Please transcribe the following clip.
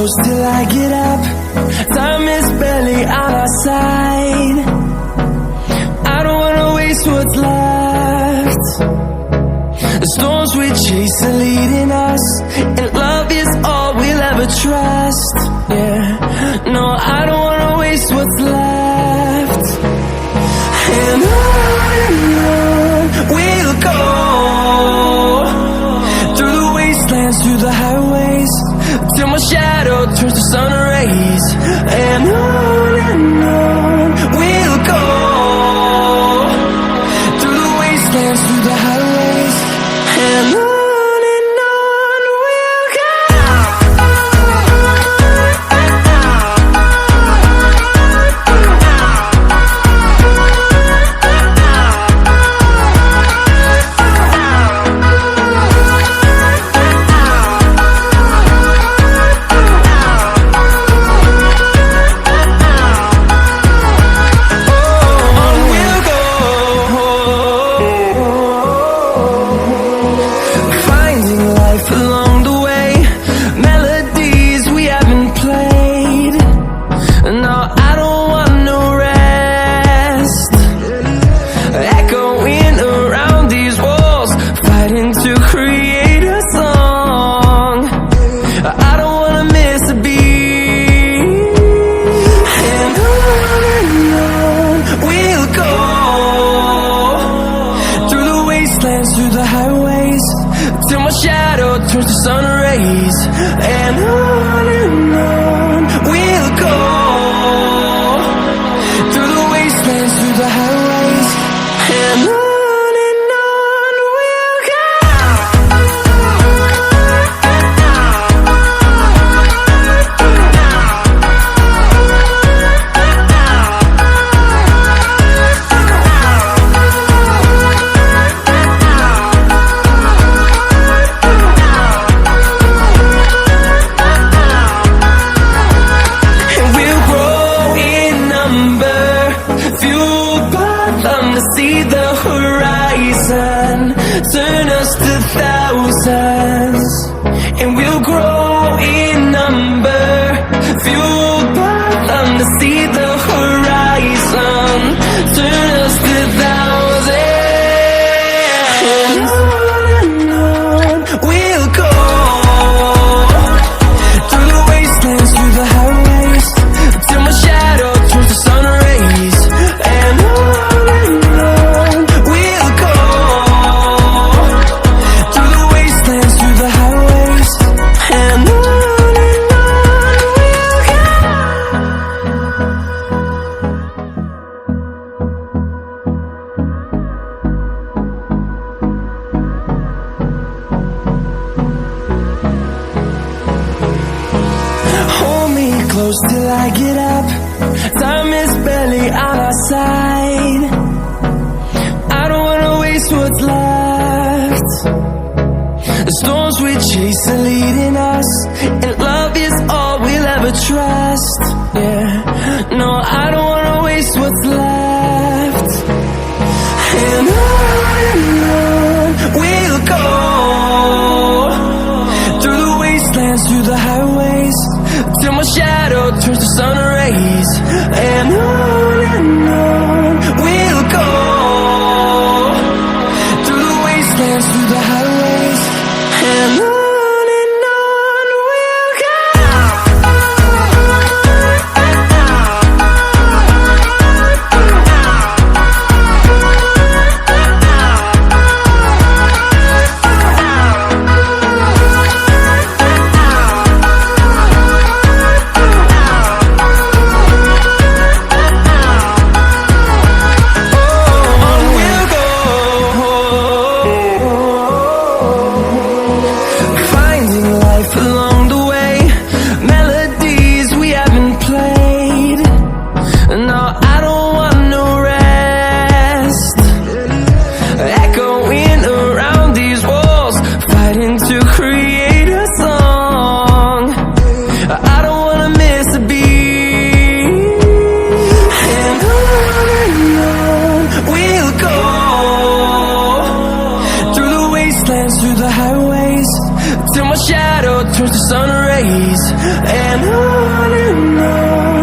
close till I get up. Time is barely on our side. I don't wanna waste what's left. The storms we chase are leading us, and love is all we'll ever trust. Yeah, no, I don't wanna waste what's left. And on we'll go, through the wastelands, through the highways, till my shadow turns to sun rays. And on we'll go, through the wastelands, through the highways, and on we'll go. Through the highways, till my shadow turns to sun rays. And on we'll go, through the wastelands, through the highways, and on we'll go. See the horizon, turn us to thousands, and we'll grow in number, fueled by them. To see the horizon, turn us to thousands, and on we'll go, through the wastelands, through the highways, till my shadow turns to sun rays. And close till I get up. Time is barely on our side. I don't wanna waste what's left. The storms we chase are leading us, and love is all we'll ever trust. Yeah, no, I don't wanna waste what's left. And on we'll go, through the wastelands, through the highways, till my shadow turns to sun rays. And on we'll go, through the wastelands, through the highways, and on we'll go. till my shadow turns to sun rays. And on